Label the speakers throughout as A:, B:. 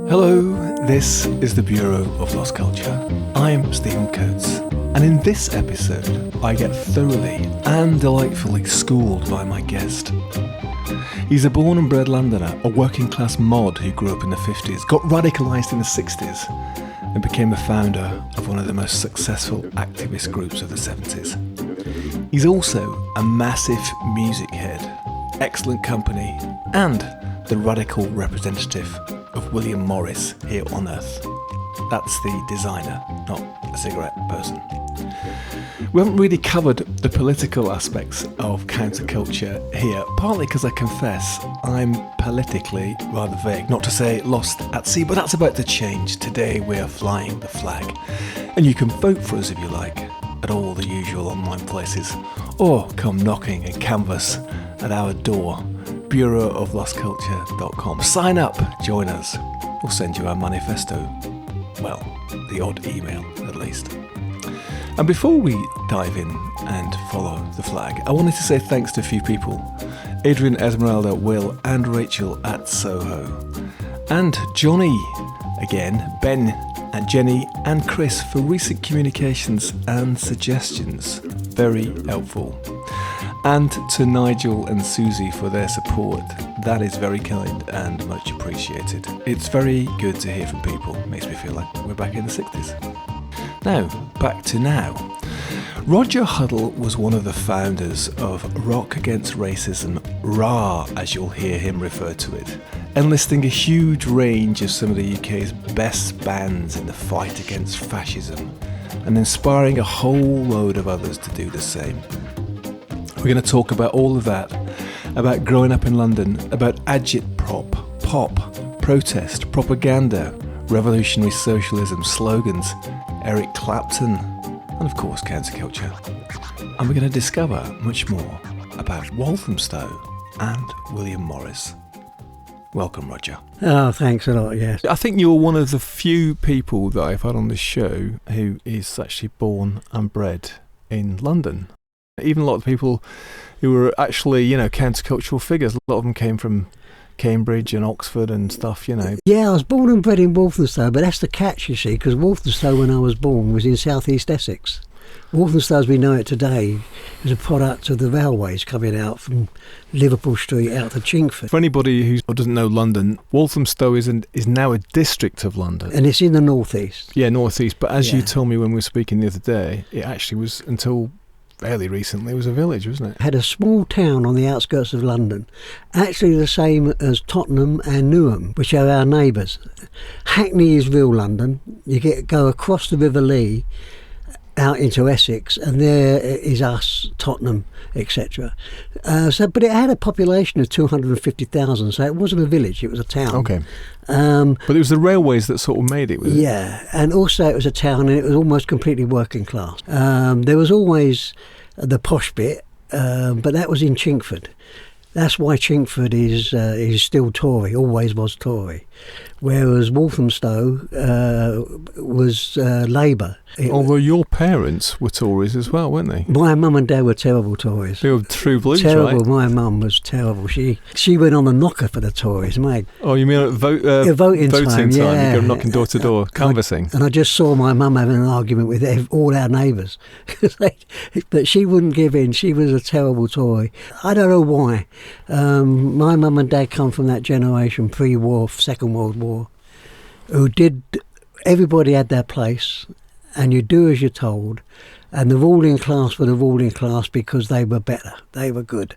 A: Hello, this is the Bureau of Lost Culture. I'm Stephen Coates, and in this episode I get thoroughly and delightfully schooled by my guest. He's a born and bred Londoner, a working class mod who grew up in the 50s, got radicalised in the 60s, and became a founder of one of the most successful activist groups of the 70s. He's also a massive music head, excellent company, and the radical representative of William Morris here on Earth. That's the designer, not a cigarette person. We haven't really covered the political aspects of counterculture here, partly because I confess I'm politically rather vague, not to say lost at sea, but that's about to change. Today we are flying the flag, and you can vote for us if you like at all the usual online places, or come knocking and canvass at our door, bureauoflostculture.com. Sign up, join us. We'll send you our manifesto. Well, the odd email at least. And before we dive in and follow the flag, I wanted to say thanks to a few people: Adrian, Esmeralda, Will and Rachel at Soho, and Johnny again, Ben and Jenny and Chris for recent communications and suggestions. Very helpful. And to Nigel and Susie for their support. That is very kind and much appreciated. It's very good to hear from people. Makes me feel like we're back in the 60s. Now, back to now. Roger Huddle was one of the founders of Rock Against Racism, RA as you'll hear him refer to it, enlisting a huge range of some of the UK's best bands in the fight against fascism and inspiring a whole load of others to do the same. We're going to talk about all of that, about growing up in London, about agitprop, pop, protest, propaganda, revolutionary socialism, slogans, Eric Clapton, and of course counterculture. And we're going to discover much more about Walthamstow and William Morris. Welcome, Roger.
B: Oh, thanks a lot, yes.
A: I think you're one of the few people that I've had on this show who is actually born and bred in London. Even a lot of people who were actually, countercultural figures, a lot of them came from Cambridge and Oxford and stuff,
B: Yeah, I was born and bred in Walthamstow, but that's the catch, you see, because Walthamstow, when I was born, was in southeast Essex. Walthamstow, as we know it today, is a product of the railways coming out from Liverpool Street out to Chingford.
A: For anybody who doesn't know London, Walthamstow is now a district of London.
B: And it's in the northeast.
A: Yeah, northeast, but as you told me when we were speaking the other day, it actually was, until fairly recently, it was a village, wasn't it?
B: Had a small town on the outskirts of London, actually the same as Tottenham and Newham, which are our neighbours. Hackney is real London. You go across the River Lee out into Essex, and there is us, Tottenham, etc. But it had a population of 250,000, so it wasn't a village, it was a town.
A: Okay. But it was the railways that sort of made it, was it?
B: Yeah, and also it was a town, and it was almost completely working class. There was always the posh bit, but that was in Chingford. That's why Chingford is still Tory, always was Tory, whereas Walthamstow was Labour.
A: Although your parents were Tories as well, weren't they?
B: My mum and dad were terrible Tories.
A: They were true blues,
B: terrible.
A: right?
B: My mum was terrible. She went on the knocker for the Tories, mate.
A: Oh, you mean at
B: voting time? Yeah.
A: You go knocking door to door, canvassing.
B: And I just saw my mum having an argument with all our neighbours. But she wouldn't give in. She was a terrible Tory. I don't know why. My mum and dad come from that generation pre-war, Second World War, everybody had their place, and you do as you're told, and the ruling class were the ruling class because they were better, they were good,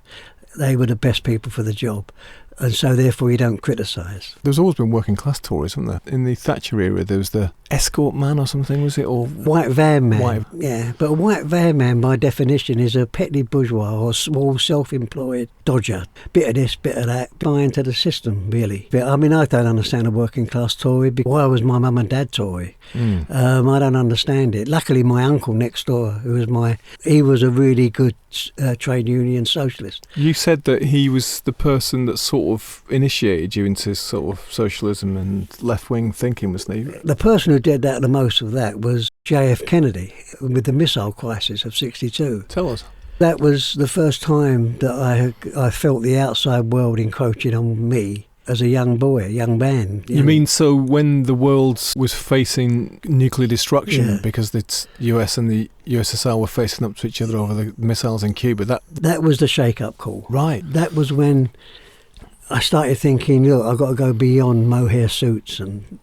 B: they were the best people for the job, and so therefore you don't criticise.
A: There's always been working class Tories, haven't there? In the Thatcher era there was the escort man or something, was it? Or
B: white van man. Yeah, but a white van man by definition is a petty bourgeois or small self-employed dodger. Bit of this, bit of that, buy into the system, really. But, I mean, I don't understand a working class Tory. Why was my mum and dad Tory? I don't understand it. Luckily my uncle next door, he was a really good trade union socialist.
A: You said that he was the person that sort of initiated you into sort of socialism and left-wing thinking, wasn't he?
B: The person who did that the most of that was JF Kennedy with the missile crisis of 62.
A: Tell us.
B: That was the first time that I felt the outside world encroaching on me. as a young boy, a young man.
A: You mean so when the world was facing nuclear destruction because the US and the USSR were facing up to each other over the missiles in Cuba,
B: that was the shake-up call.
A: Right.
B: That was when I started thinking, look, I've got to go beyond mohair suits and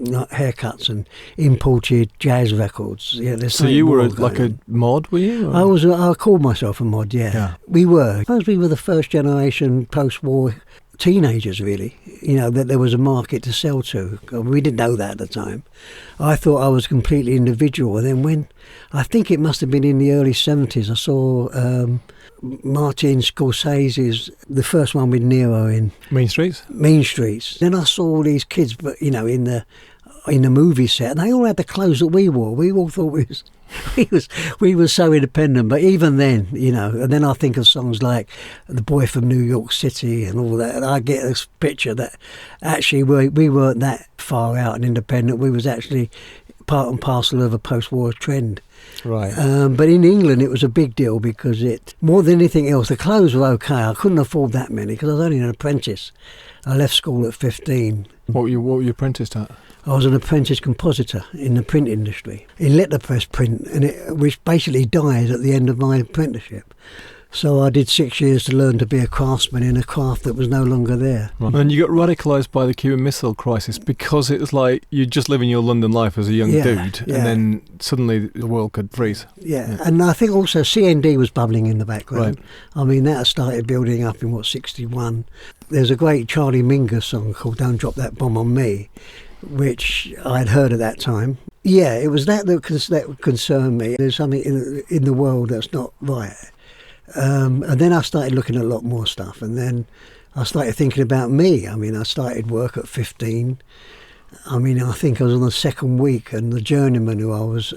B: haircuts and imported jazz records.
A: So you were like a mod, were you? Or?
B: I called myself a mod, yeah. We were. I suppose we were the first generation post-war teenagers, really, that there was a market to sell to. We didn't know that at the time. I thought I was completely individual. And then when, I think it must have been in the early 70s, I saw Martin Scorsese's, the first one with Nero in
A: Mean Streets.
B: Then I saw all these kids, but in the movie set, and they all had the clothes that we wore. We all thought we were so independent. But even then, and then I think of songs like The Boy from New York City and all that, and I get this picture that actually we weren't that far out and independent. We was actually part and parcel of a post-war trend.
A: Right.
B: But in England it was a big deal because more than anything else, the clothes were okay. I couldn't afford that many because I was only an apprentice. I left school at 15.
A: What were you apprenticed at?
B: I was an apprentice compositor in the print industry, in letterpress print, which basically died at the end of my apprenticeship. So I did 6 years to learn to be a craftsman in a craft that was no longer there.
A: Right. And you got radicalised by the Cuban Missile Crisis because it was like you're just living your London life as a young dude, and then suddenly the world could freeze.
B: Yeah, and I think also CND was bubbling in the background. Right. I mean, that started building up in, 61. There's a great Charlie Mingus song called Don't Drop That Bomb on Me, which I'd heard at that time. Yeah, it was that concerned me. There's something in the world that's not right. And then I started looking at a lot more stuff, and then I started thinking about me. I mean, I started work at 15. I mean, I think I was on the second week, and the journeyman who I was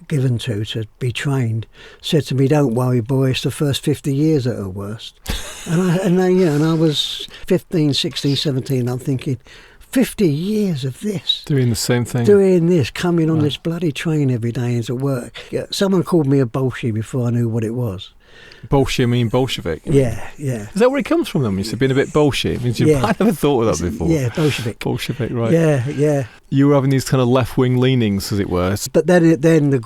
B: given to be trained said to me, "Don't worry, boy, it's the first 50 years that are worst." and I was 15, 16, 17. I'm thinking, 50 years of this.
A: Doing the same thing.
B: Doing this, coming on this bloody train every day into work. Yeah, someone called me a Bolshevik before I knew what it was.
A: Bolshevik mean Bolshevik?
B: Yeah.
A: Is that where it comes from then? You said being a bit Bolshevik? I never thought of that before.
B: Yeah, Bolshevik.
A: Bolshevik, right.
B: Yeah.
A: You were having these kind of left-wing leanings, as it were.
B: But then the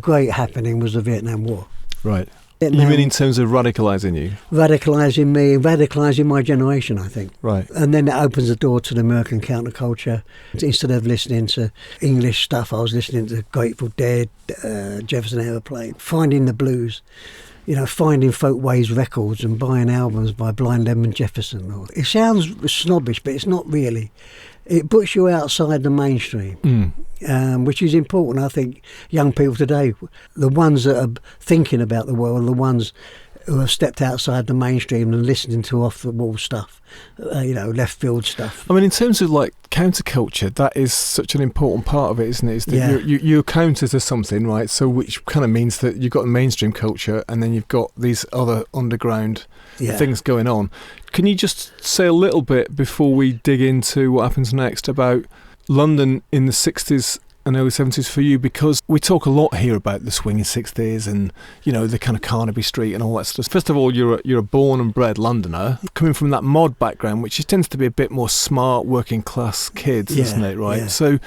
B: great happening was the Vietnam War.
A: Right. You mean in terms of radicalising you?
B: Radicalising me, radicalising my generation, I think.
A: Right.
B: And then it opens the door to the American counterculture. Instead of listening to English stuff, I was listening to Grateful Dead, Jefferson Airplane, finding the blues, finding Folkways records and buying albums by Blind Lemon Jefferson. It sounds snobbish, but it's not really. It puts you outside the mainstream, which is important. I think young people today, the ones that are thinking about the world, are the ones who have stepped outside the mainstream and listening to off-the-wall stuff, left field stuff.
A: I mean, in terms of like counterculture, that is such an important part of it, isn't it? Is that you counter to something, right? So which kind of means that you've got the mainstream culture and then you've got these other underground things going on. Can you just say a little bit before we dig into what happens next about London in the 60s and early 70s for you? Because we talk a lot here about the swinging 60s and, the kind of Carnaby Street and all that stuff. First of all, you're a born and bred Londoner, coming from that mod background, which tends to be a bit more smart, working class kids, isn't it, right? Yeah. So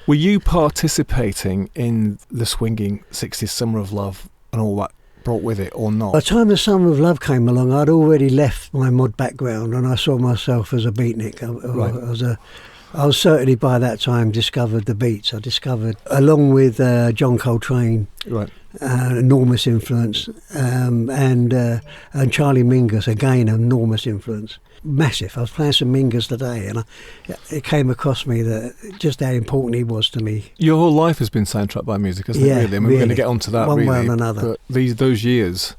A: were you participating in the swinging 60s Summer of Love and all that brought with it, or not? By the
B: time the Summer of Love came along, I'd already left my mod background and I saw myself as a beatnik. I was certainly by that time discovered the beats. I discovered, along with John Coltrane, enormous influence, and Charlie Mingus, again, enormous influence. Massive. I was playing some Mingus today, and it came across me that just how important he was to me.
A: Your whole life has been soundtracked by music, hasn't it? Really? I mean,
B: really.
A: We're going to get onto that.
B: One way or another.
A: But those years,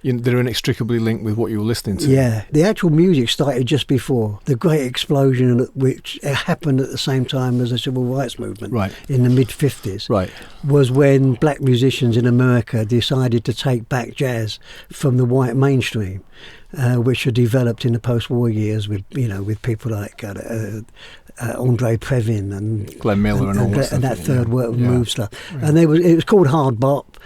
A: they're inextricably linked with what you were listening to.
B: Yeah, the actual music started just before the great explosion, which happened at the same time as the civil rights movement in the mid-50s.
A: Right.
B: Was when black musicians in America decided to take back jazz from the white mainstream, which had developed in the post-war years with people like Andre Previn and
A: Glenn Miller and all that stuff.
B: And that third world move stuff. Right. And it was called hard bop.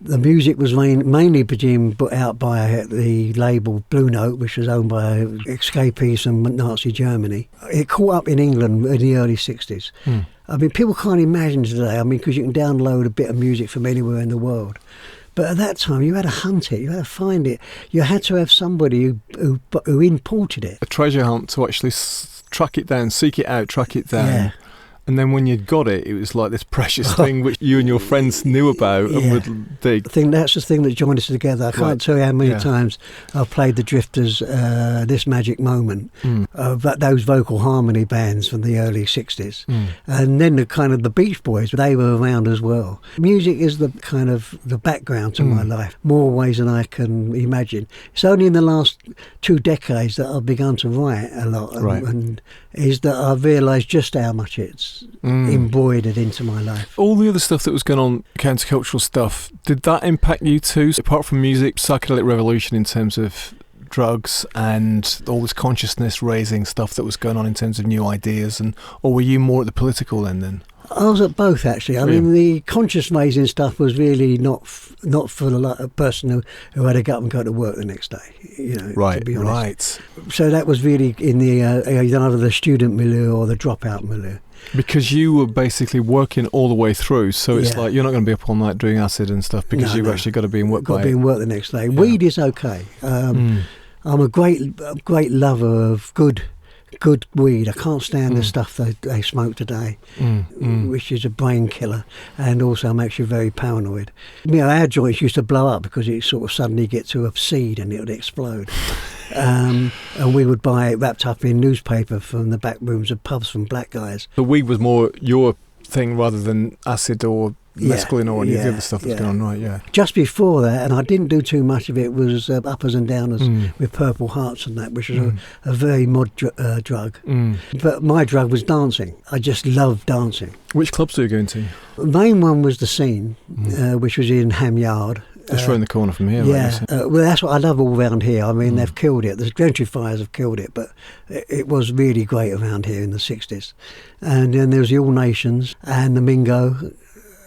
B: The music was mainly put out by the label Blue Note, which was owned by escapees from Nazi Germany. It caught up in England in the early 60s. I mean, people can't imagine today, I mean, because you can download a bit of music from anywhere in the world. But at that time, you had to hunt it, you had to find it. You had to have somebody who imported it.
A: A treasure hunt to actually track it down, seek it out, track it down. Yeah. And then when you'd got it, it was like this precious thing which you and your friends knew about and would dig.
B: I think that's the thing that joined us together. I can't tell you how many times I've played the Drifters, This Magic Moment, those vocal harmony bands from the early 60s. And then the Beach Boys, they were around as well. Music is the kind of the background to my life, more ways than I can imagine. It's only in the last 2 decades that I've begun to write a lot, and is that I've realised just how much it's embroidered into my life.
A: All the other stuff that was going on, countercultural stuff, did that impact you too? Apart from music, psychedelic revolution in terms of drugs and all this consciousness raising stuff that was going on in terms of new ideas, or were you more at the political end then?
B: I was at both, actually. I mean, the conscious raising stuff was really not for a person who had to get up and go to work the next day, to be honest. So that was really in the either the student milieu or the dropout milieu. Because
A: you were basically working all the way through, so it's like you're not going to be up all night doing acid and stuff because you've actually got to be in work.
B: Got to be in work the next day. Yeah. Weed is okay. I'm a great lover of good weed. I can't stand the stuff they smoke today, which is a brain killer and also makes you very paranoid. Our joints used to blow up because it sort of suddenly get to a seed and it would explode. And we would buy it wrapped up in newspaper from the back rooms of pubs from black guys.
A: The weed was more your thing rather than acid or mescaline or any of the other stuff that's going on, right?
B: Just before that, and I didn't do too much of it, was uppers and downers with Purple Hearts and that, which was a very mod drug. But my drug was dancing. I just loved dancing.
A: Which clubs were you going to?
B: The main one was the Scene, which was in Ham Yard.
A: Just around the corner from here.
B: Well, that's what I love all around here. I mean, they've killed it. The gentrifiers have killed it, but it was really great around here in the 60s. And then there was the All Nations and the Mingo.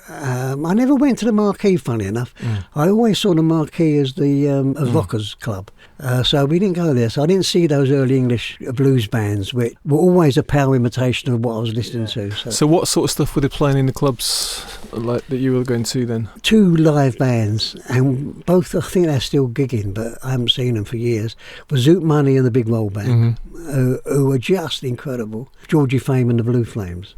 B: I never went to the Marquee, funny enough. I always saw the Marquee as the rockers club. So we didn't go there. So I didn't see those early English blues bands, which were always a pale imitation of what I was listening to.
A: So what sort of stuff were they playing in the clubs that you were going to then? 2
B: live bands, and both, I think they're still gigging, but I haven't seen them for years, was Zoot Money and the Big Roll Band, who were just incredible. Georgie Fame and the Blue Flames.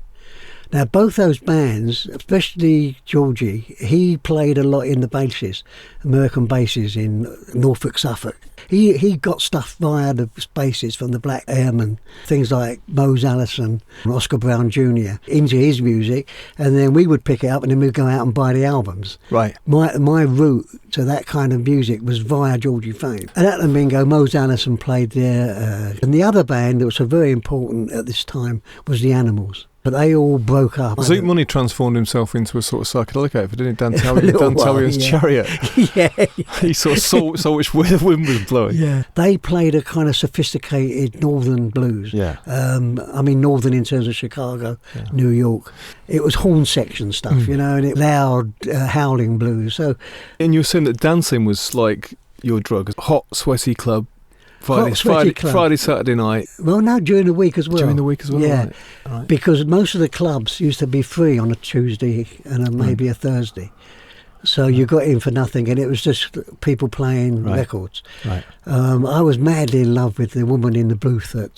B: Now, both those bands, especially Georgie, he played a lot in the bases, American bases in Norfolk, Suffolk. He got stuff via the bases from the Black Airmen, things like Mose Allison and Oscar Brown Jr. into his music, and then we would pick it up and then we'd go out and buy the albums.
A: Right.
B: My route to that kind of music was via Georgie Fame. And at the Mingo, Mose Allison played there, and the other band that was very important at this time was the Animals. But they all broke up.
A: Zoot Money transformed himself into a sort of psychedelic outfit, didn't he? Dan Tellier's Chariot. He sort of saw which way the wind was blowing.
B: Yeah. They played a kind of sophisticated northern blues.
A: Yeah.
B: I mean, northern in terms of Chicago, New York. It was horn section stuff, and it loud, howling blues. So,
A: and you were saying that dancing was like your drug, hot, sweaty club. Friday, Saturday night.
B: Well, no, during the week as well.
A: Yeah,
B: right. Because most of the clubs used to be free on a Tuesday and maybe a Thursday. So you got in for nothing, and it was just people playing records.
A: Right.
B: I was madly in love with the woman in the booth at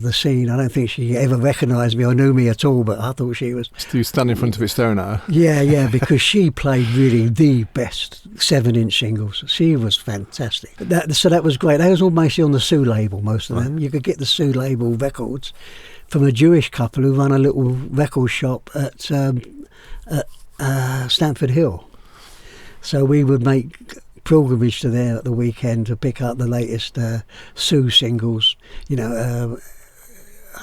B: the Scene. I don't think she ever recognised me or knew me at all, but I thought she was...
A: You stand in front of it staring at her?
B: Yeah, because she played really the best 7-inch singles. She was fantastic. So that was great. That was all mostly on the Sue label, most of them. You could get the Sue label records from a Jewish couple who run a little record shop at Stamford Hill. So we would make pilgrimage to there at the weekend to pick up the latest Sue singles. I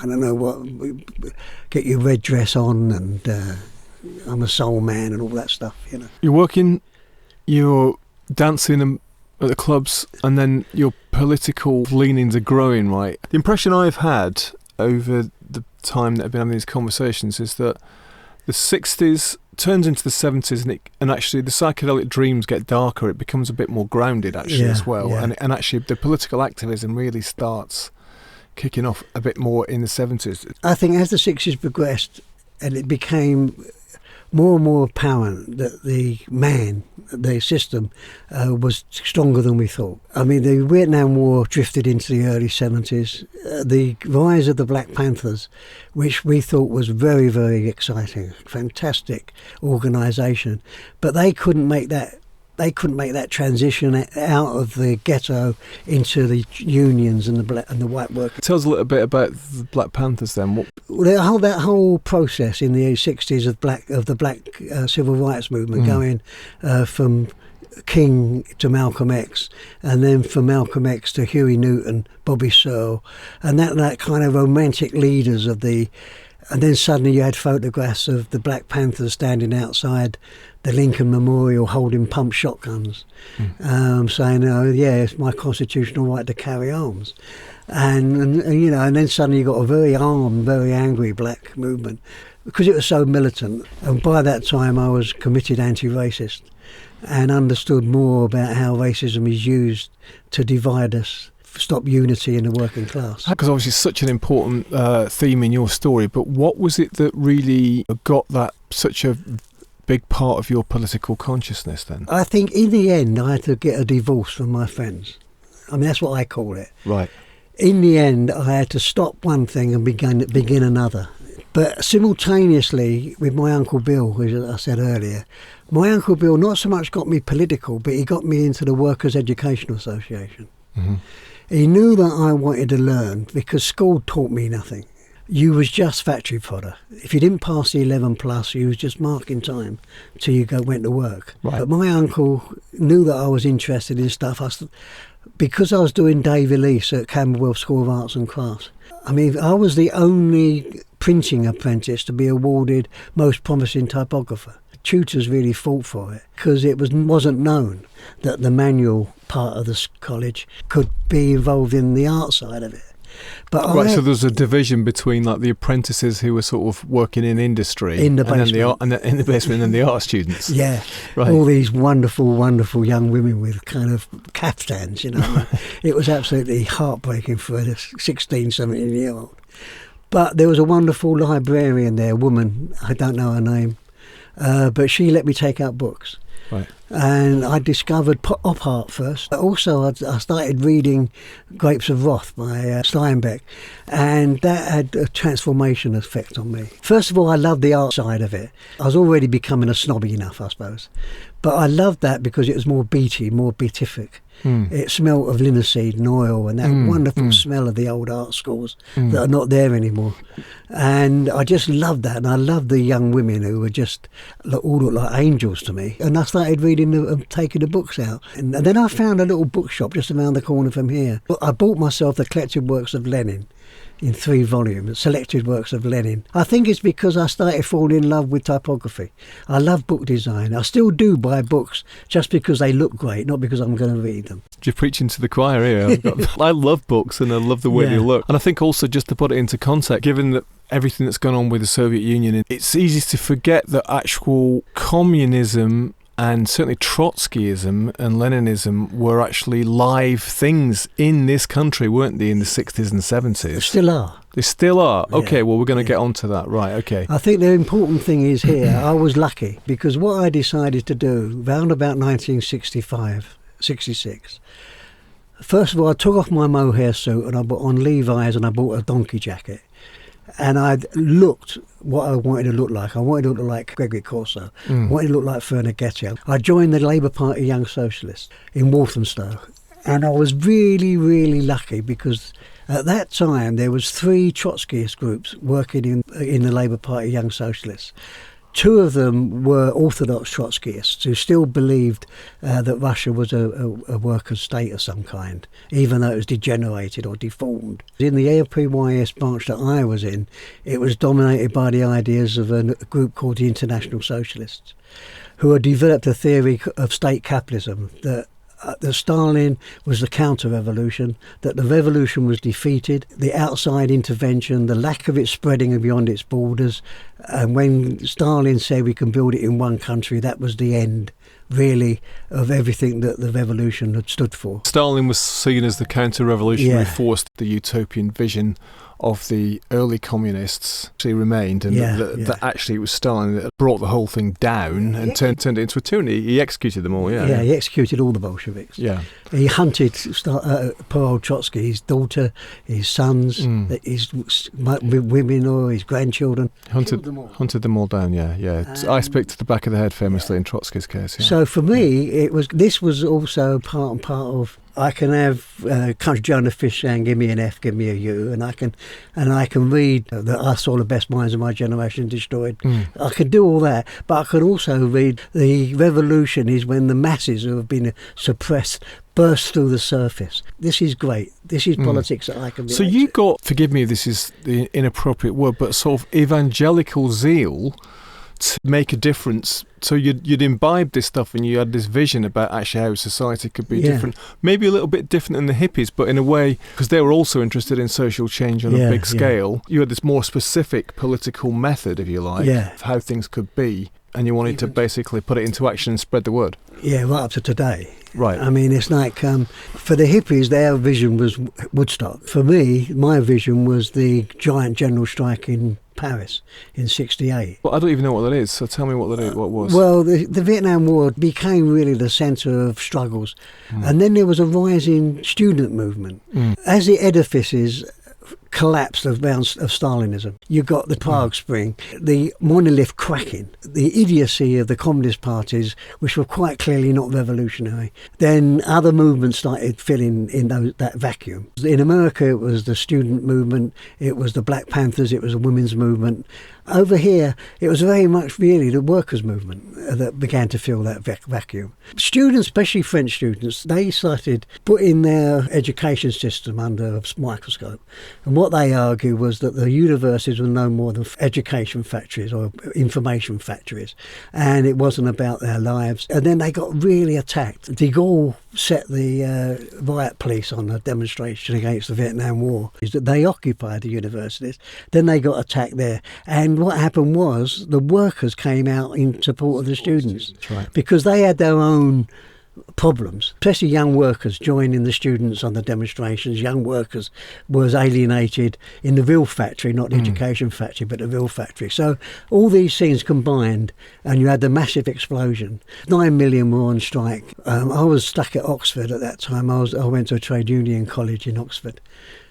B: don't know what, get your red dress on and I'm a soul man and all that stuff,
A: You're working, you're dancing at the clubs, and then your political leanings are growing, right? The impression I've had over the time that I've been having these conversations is that the 60s turns into the 70s, and actually the psychedelic dreams get darker. It becomes a bit more grounded, actually, as well. Yeah. And actually the political activism really starts kicking off a bit more in the 70s.
B: I think as the 60s progressed and it became more and more apparent that the system was stronger than we thought. I mean, the Vietnam War drifted into the early 70s. The rise of the Black Panthers, which we thought was very, very exciting, fantastic organisation, but they couldn't make that transition out of the ghetto into the unions and the white workers.
A: Tell us a little bit about the Black Panthers then.
B: Well, that whole process in the 60s of the black civil rights movement, going from King to Malcolm X, and then from Malcolm X to Huey Newton, Bobby Searle, and that kind of romantic leaders of the. And then suddenly you had photographs of the Black Panthers standing outside the Lincoln Memorial holding pump shotguns, saying, "Oh, yeah, it's my constitutional right to carry arms." And then suddenly you got a very armed, very angry black movement because it was so militant. And by that time I was committed anti-racist and understood more about how racism is used to divide us, stop unity in the working class.
A: Because obviously it's such an important theme in your story, but what was it that really got that such a big part of your political consciousness then?
B: I think in the end I had to get a divorce from my friends. I mean, that's what I call it.
A: Right.
B: In the end I had to stop one thing and begin another. But simultaneously with my Uncle Bill, as I said earlier, my Uncle Bill not so much got me political, but he got me into the Workers' Educational Association. Mm-hmm. He knew that I wanted to learn because school taught me nothing. You was just factory fodder. If you didn't pass the 11 plus, you was just marking time till you went to work. Right. But my uncle knew that I was interested in stuff. Because I was doing day release at Camberwell School of Arts and Crafts. I mean, I was the only printing apprentice to be awarded most promising typographer. Tutors really fought for it because it wasn't known that the manual part of the college could be involved in the art side of it. But
A: right, so there's a division between like the apprentices who were sort of working in industry,
B: in the basement,
A: in the basement, and the art students.
B: Yeah,
A: right.
B: All these wonderful, wonderful young women with kind of caftans, It was absolutely heartbreaking for a 16, 17-year-old. But there was a wonderful librarian there, a woman, I don't know her name, but she let me take out books.
A: Right.
B: And I discovered op art first. But also I started reading Grapes of Wrath by Steinbeck, and that had a transformation effect on me. First of all, I loved the art side of it. I was already becoming a snobby enough, I suppose. But I loved that because it was more beaty, more beatific. It smelled of linseed and oil and that wonderful smell of the old art schools that are not there anymore. And I just loved that. And I loved the young women who were just all looked like angels to me. And I started reading taking the books out. And then I found a little bookshop just around the corner from here. I bought myself the collected works of Lenin in 3 volumes, selected works of Lenin. I think it's because I started falling in love with typography. I love book design. I still do buy books just because they look great, not because I'm going to read them.
A: You're preaching to the choir here. I love books and I love the way they look. And I think also, just to put it into context, given that everything that's gone on with the Soviet Union, it's easy to forget that actual communism and certainly Trotskyism and Leninism were actually live things in this country, weren't they, in the 60s and 70s?
B: They still are.
A: They still are? Yeah. Okay, well, we're going to get onto that. Right, okay.
B: I think the important thing is here, I was lucky, because what I decided to do, around about 1965, 66, first of all, I took off my mohair suit and I put on Levi's and I bought a donkey jacket. And I looked what I wanted to look like. I wanted to look like Gregory Corso. I wanted to look like Ferlinghetti. I joined the Labour Party Young Socialists in Walthamstow. And I was really, really lucky because at that time there was 3 Trotskyist groups working in the Labour Party Young Socialists. 2 of them were Orthodox Trotskyists who still believed that Russia was a workers' state of some kind, even though it was degenerated or deformed. In the APYS branch that I was in, it was dominated by the ideas of a group called the International Socialists, who had developed a theory of state capitalism that that Stalin was the counter-revolution, that the revolution was defeated, the outside intervention, the lack of it spreading beyond its borders. And when Stalin said we can build it in one country, that was the end, really, of everything that the revolution had stood for.
A: Stalin was seen as the counter-revolutionary
B: Yeah.
A: force. The utopian vision of the early communists actually remained, and that actually it was Stalin that brought the whole thing down and turned it into a tyranny. He executed them all,
B: Yeah, he executed all the Bolsheviks.
A: Yeah.
B: He hunted poor old Trotsky, his daughter, his sons, his women or his grandchildren.
A: Hunted them all down, yeah. Ice pick to the back of the head, famously, in Trotsky's case. Yeah.
B: So for me, this was also part of, I can have Country Joe and the Fish saying, give me an F, give me a U, and I can read that I saw the best minds of my generation destroyed. I can do all that, but I can also read the revolution is when the masses who have been suppressed burst through the surface. This is great. This is politics that I can relate
A: So you
B: to.
A: got, forgive me if this is the inappropriate word, but sort of evangelical zeal to make a difference. So you'd imbibed this stuff and you had this vision about actually how society could be different, maybe a little bit different than the hippies, but in a way, because they were also interested in social change on a big scale, you had this more specific political method, if you like, of how things could be, and you wanted to basically put it into action and spread the word.
B: Yeah, right up to today.
A: Right.
B: I mean, it's like, for the hippies, their vision was Woodstock. For me, my vision was the giant general strike in Paris in '68.
A: Well, I don't even know what that is, so tell me what that is, what was.
B: Well, the Vietnam War became really the centre of struggles. And then there was a rising student movement. As the edifices collapsed of Stalinism. You got the Prague Spring, the monolith cracking, the idiocy of the communist parties, which were quite clearly not revolutionary. Then other movements started filling in that vacuum. In America, it was the student movement, it was the Black Panthers, it was the women's movement. Over here, it was very much really the workers' movement that began to fill that vacuum. Students, especially French students, they started putting their education system under a microscope. And what they argued was that the universities were no more than education factories or information factories. And it wasn't about their lives. And then they got really attacked. De Gaulle set the riot police on a demonstration against the Vietnam War. Is that they occupied the universities. Then they got attacked there. And what happened was the workers came out in support of the students.
A: Right.
B: Because they had their own problems, especially young workers joining the students on the demonstrations. Young workers was alienated in the real factory, not the education factory, but the real factory. So all these things combined, and you had the massive explosion. 9 million were on strike. I was stuck at Oxford at that time. I went to a trade union college in Oxford,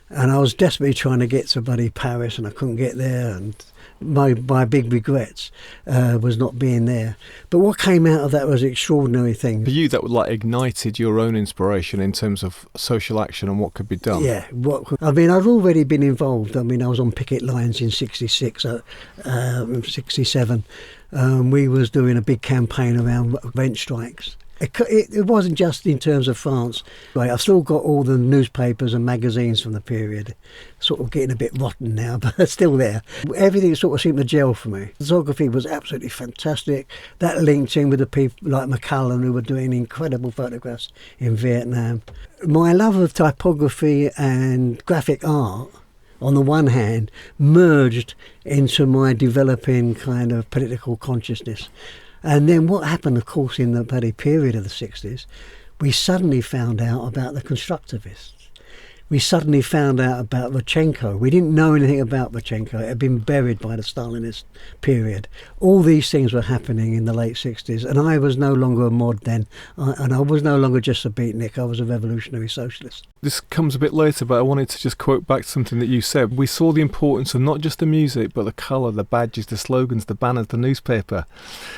B: and I was desperately trying to get to bloody Paris, and I couldn't get there, and my big regrets was not being there. But what came out of that was an extraordinary thing.
A: For you, that would ignited your own inspiration in terms of social action and what could be done.
B: Yeah, I'd already been involved. I was on picket lines in '66, '67. We was doing a big campaign around rent strikes. It wasn't just in terms of France. Right, I've still got all the newspapers and magazines from the period, sort of getting a bit rotten now, but still there. Everything sort of seemed to gel for me. Photography was absolutely fantastic. That linked in with the people like McCullen, who were doing incredible photographs in Vietnam. My love of typography and graphic art, on the one hand, merged into my developing kind of political consciousness. And then what happened, of course, in the bloody period of the 60s, we suddenly found out about the constructivists. We suddenly found out about Rodchenko. We didn't know anything about Rodchenko. It had been buried by the Stalinist period. All these things were happening in the late 60s, and I was no longer a mod then, and I was no longer just a beatnik. I was a revolutionary socialist.
A: This comes a bit later, but I wanted to just quote back something that you said. We saw the importance of not just the music, but the colour, the badges, the slogans, the banners, the newspaper,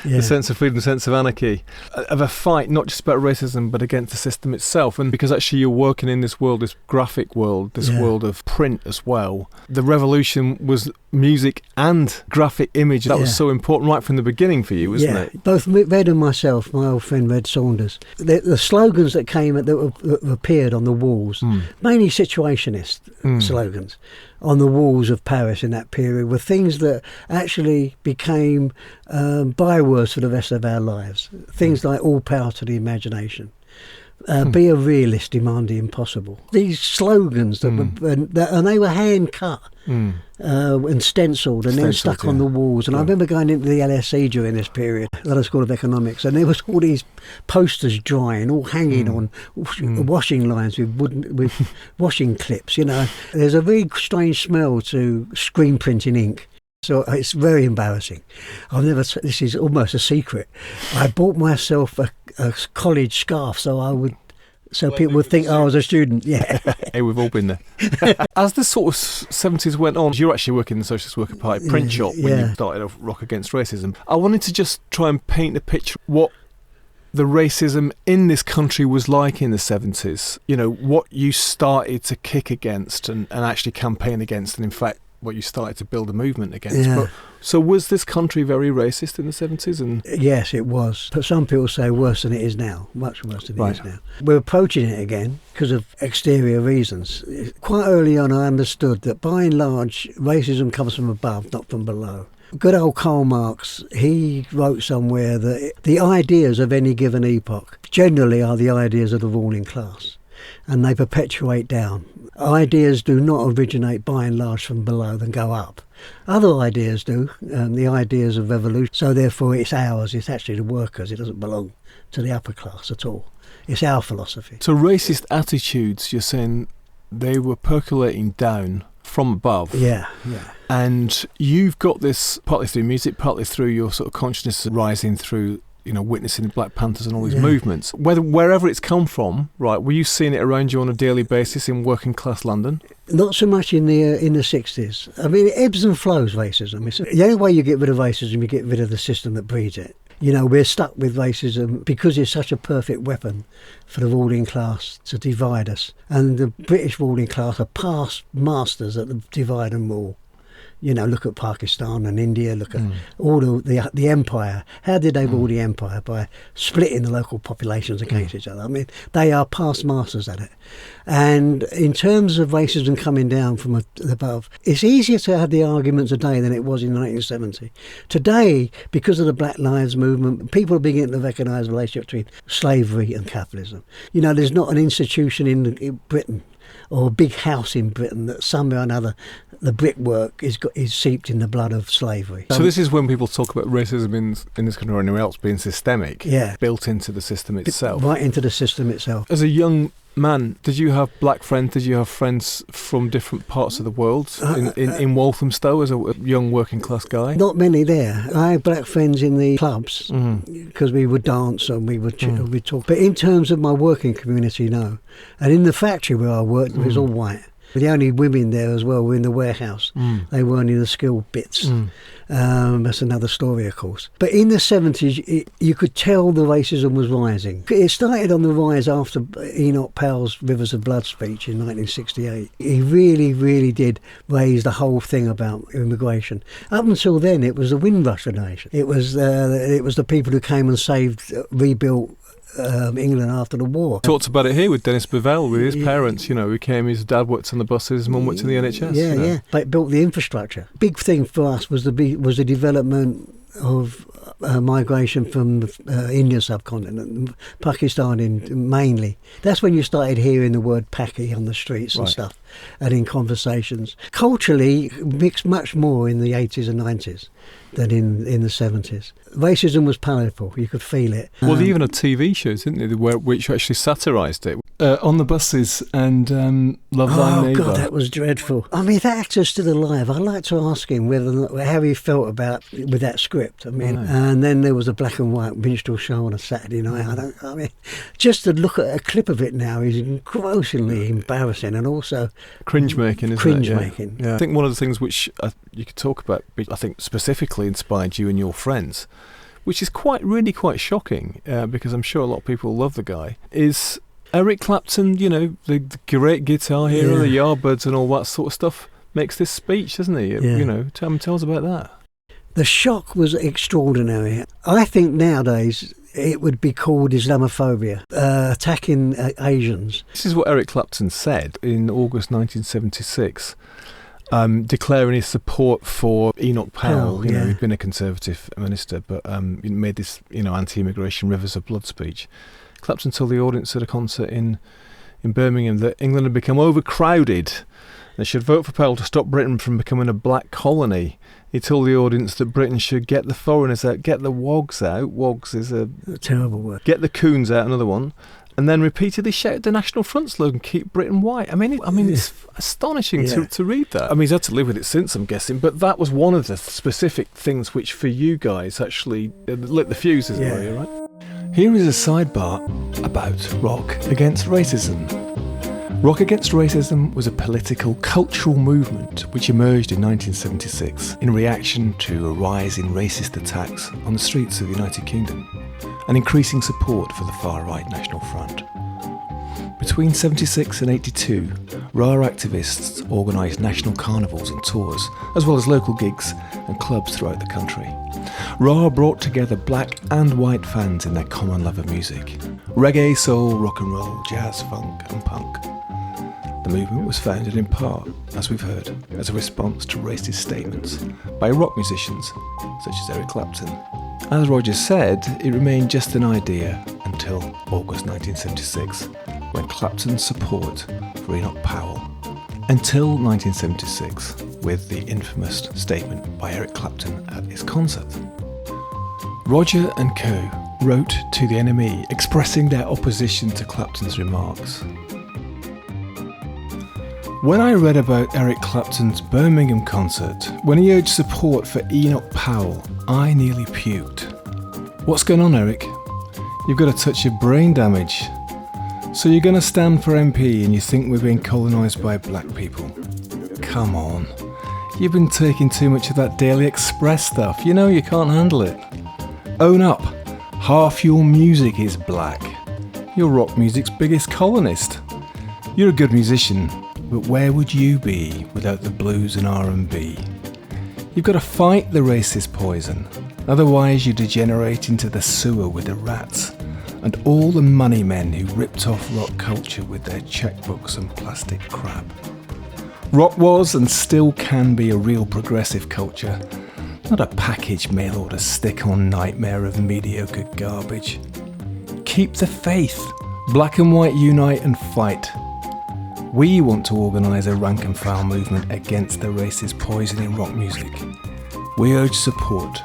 A: the sense of freedom, the sense of anarchy, of a fight not just about racism, but against the system itself. And because actually you're working in this world, this graphic world, this world of print as well. The revolution was music and graphic image. That was so important right from the beginning for you, wasn't it?
B: Both Red and myself, my old friend Red Saunders, the slogans that came that appeared on the walls, mainly situationist slogans on the walls of Paris in that period, were things that actually became bywords for the rest of our lives. Things like all power to the imagination. Be a realist, demand the impossible. These slogans that were, and they were hand cut and stenciled and then stuck on the walls. And I remember going into the LSE during this period, London School of Economics, and there was all these posters drying, all hanging on washing lines with washing clips. You know, there's a very strange smell to screen printing ink. So it's very embarrassing. This is almost a secret. I bought myself a college scarf so people would think I was a student. Yeah.
A: Hey, we've all been there. As the sort of 70s went on, you were actually working in the Socialist Worker Party print shop when you started off Rock Against Racism. I wanted to just try and paint a picture what the racism in this country was like in the 70s. You know, what you started to kick against and actually campaign against, and in fact, what you started to build a movement against.
B: Yeah.
A: But, so was this country very racist in the 70s? And
B: yes, it was. But some people say worse than it is now, much worse than it is now. We're approaching it again because of exterior reasons. Quite early on, I understood that by and large, racism comes from above, not from below. Good old Karl Marx, he wrote somewhere that the ideas of any given epoch generally are the ideas of the ruling class, and they perpetuate down. Ideas do not originate by and large from below and go up. Other ideas do, the ideas of revolution. So therefore it's ours, it's actually the workers, it doesn't belong to the upper class at all. It's our philosophy.
A: So racist attitudes, you're saying they were percolating down from above.
B: Yeah.
A: And you've got this partly through music, partly through your sort of consciousness rising through, you know, witnessing the Black Panthers and all these movements. Wherever it's come from, right, were you seeing it around you on a daily basis in working class London?
B: Not so much in the 60s. I mean, it ebbs and flows, racism. The only way you get rid of racism, you get rid of the system that breeds it. You know, we're stuck with racism because it's such a perfect weapon for the ruling class to divide us. And the British ruling class are past masters at the divide and rule. You know, look at Pakistan and India, look at all the empire. How did they rule the empire? By splitting the local populations against each other. I mean, they are past masters at it. And in terms of racism coming down from above, it's easier to have the argument today than it was in 1970. Today, because of the Black Lives Movement, people are beginning to recognise the relationship between slavery and capitalism. You know, there's not an institution in Britain or a big house in Britain that somewhere or another the brickwork is seeped in the blood of slavery.
A: So this is when people talk about racism in this country or anywhere else being systemic, built into the system itself.
B: Right into the system itself.
A: As a young man, did you have black friends? Did you have friends from different parts of the world in Walthamstow as a young working class guy?
B: Not many there. I had black friends in the clubs because we would dance and we would talk. But in terms of my working community, no. And in the factory where I worked, it was all white. The only women there as well were in the warehouse. They weren't in the skilled bits. That's another story, of course. But in the 70s, you could tell the racism was rising. It started on the rise after Enoch Powell's Rivers of Blood speech in 1968. He really, really did raise the whole thing about immigration. Up until then, it was the Windrush nation. It was the people who came and rebuilt England after the war.
A: Talked about it here with Dennis Bevell, with his parents, you know, who came, his dad worked on the buses, his mum worked in the NHS.
B: Yeah. They built the infrastructure. Big thing for us was the development of migration from the Indian subcontinent, Pakistan mainly. That's when you started hearing the word Paki on the streets and stuff, and in conversations. Culturally, mixed much more in the 80s and 90s than in the 70s. Racism was palatable, you could feel it.
A: Well, they even had TV shows, didn't they, which actually satirised it. On the Buses and Love Thy Neighbour.
B: Oh, God, that was dreadful. I mean, if that actor's still alive, I'd like to ask him how he felt with that script. I mean, and then there was a black and white minstrel show on a Saturday night. I mean, just to look at a clip of it now is grossly embarrassing and also
A: cringe-making, isn't it?
B: Cringe-making.
A: Yeah. I think one of the things which you could talk about, I think specifically inspired you and your friends, which is really quite shocking, because I'm sure a lot of people love the guy, is Eric Clapton, you know, the great guitar hero, the Yardbirds and all that sort of stuff, makes this speech, doesn't he? You know, tell us about that.
B: The shock was extraordinary. I think nowadays it would be called Islamophobia, attacking Asians.
A: This is what Eric Clapton said in August 1976, declaring his support for Enoch Powell, you know, who'd been a Conservative minister, but made this, you know, anti-immigration Rivers of Blood speech. Clapton told the audience at a concert in Birmingham that England had become overcrowded. They should vote for Powell to stop Britain from becoming a black colony. He told the audience that Britain should get the foreigners out, get the wogs out. Wogs is a
B: terrible word.
A: Get the coons out, another one. And then repeatedly shouted the National Front slogan, "Keep Britain white." I mean, it's astonishing to read that. I mean, he's had to live with it since, I'm guessing. But that was one of the specific things which, for you guys, actually lit the fuse, isn't it? Right? Here is a sidebar about Rock Against Racism. Rock Against Racism was a political, cultural movement which emerged in 1976 in reaction to a rise in racist attacks on the streets of the United Kingdom and increasing support for the far-right National Front. Between 76 and 82, RAR activists organised national carnivals and tours, as well as local gigs and clubs throughout the country. RAR brought together black and white fans in their common love of music: reggae, soul, rock and roll, jazz, funk and punk. The movement was founded in part, as we've heard, as a response to racist statements by rock musicians such as Eric Clapton. As Roger said, it remained just an idea until August 1976, when Clapton's support for Enoch Powell. Until 1976, with the infamous statement by Eric Clapton at his concert. Roger and co. wrote to the NME expressing their opposition to Clapton's remarks. When I read about Eric Clapton's Birmingham concert, when he urged support for Enoch Powell, I nearly puked. What's going on, Eric? You've got a touch of brain damage. So you're going to stand for MP and you think we're being colonised by black people? Come on. You've been taking too much of that Daily Express stuff. You know you can't handle it. Own up. Half your music is black. You're rock music's biggest colonist. You're a good musician, but where would you be without the blues and R&B? You've got to fight the racist poison. Otherwise you degenerate into the sewer with the rats and all the money men who ripped off rock culture with their checkbooks and plastic crap. Rock was and still can be a real progressive culture, not a packaged mail-order stick-on nightmare of mediocre garbage. Keep the faith. Black and white unite and fight. We want to organise a rank and file movement against the racist poison in rock music. We urge support.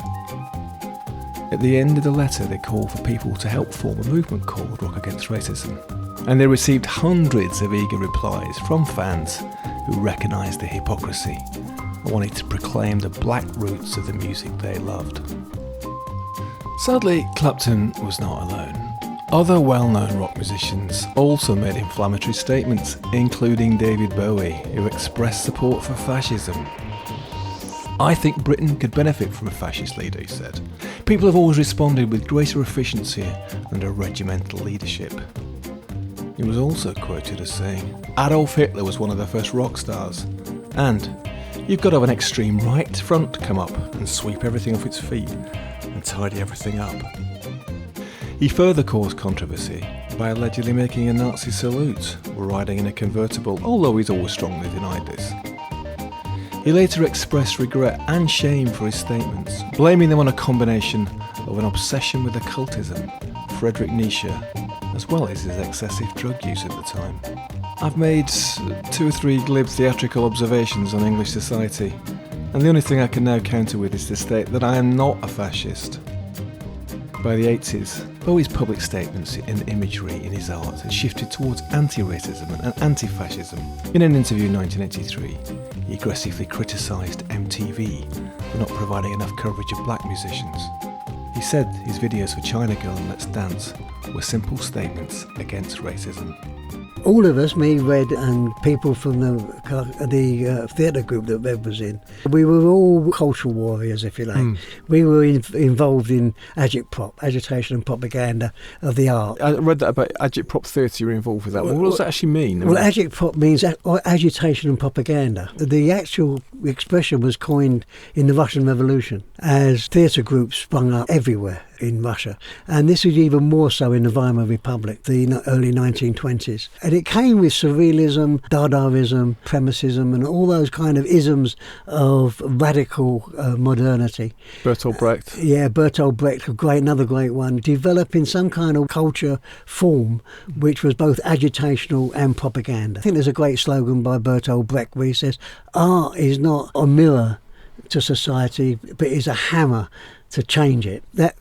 A: At the end of the letter, they call for people to help form a movement called Rock Against Racism. And they received hundreds of eager replies from fans who recognised the hypocrisy and wanted to proclaim the black roots of the music they loved. Sadly, Clapton was not alone. Other well-known rock musicians also made inflammatory statements, including David Bowie, who expressed support for fascism. I think Britain could benefit from a fascist leader, he said. People have always responded with greater efficiency under regimental leadership. He was also quoted as saying, Adolf Hitler was one of the first rock stars, and you've got to have an extreme right front come up and sweep everything off its feet and tidy everything up. He further caused controversy by allegedly making a Nazi salute while riding in a convertible, although he's always strongly denied this. He later expressed regret and shame for his statements, blaming them on a combination of an obsession with occultism, Friedrich Nietzsche, as well as his excessive drug use at the time. I've made 2 or 3 glib theatrical observations on English society, and the only thing I can now counter with is to state that I am not a fascist. By the 80s, Bowie's public statements and imagery in his art had shifted towards anti-racism and anti-fascism. In an interview in 1983, he aggressively criticised MTV for not providing enough coverage of black musicians. He said his videos for China Girl and Let's Dance were simple statements against racism.
B: All of us, me, Red, and people from the theatre group that Red was in, we were all cultural warriors, if you like. We were involved in agitprop, agitation and propaganda of the art.
A: I read that about agitprop theatre, you were involved with that. What does that actually mean?
B: Well, agitprop means agitation and propaganda. The actual The expression was coined in the Russian Revolution as theatre groups sprung up everywhere in Russia. And this was even more so in the Weimar Republic, the early 1920s. And it came with surrealism, Dadaism, premissism, and all those kind of isms of radical modernity.
A: Bertolt Brecht.
B: Yeah, Bertolt Brecht, another great one, developing some kind of culture form which was both agitational and propaganda. I think there's a great slogan by Bertolt Brecht where he says, art is not a mirror to society, but is a hammer to change it. That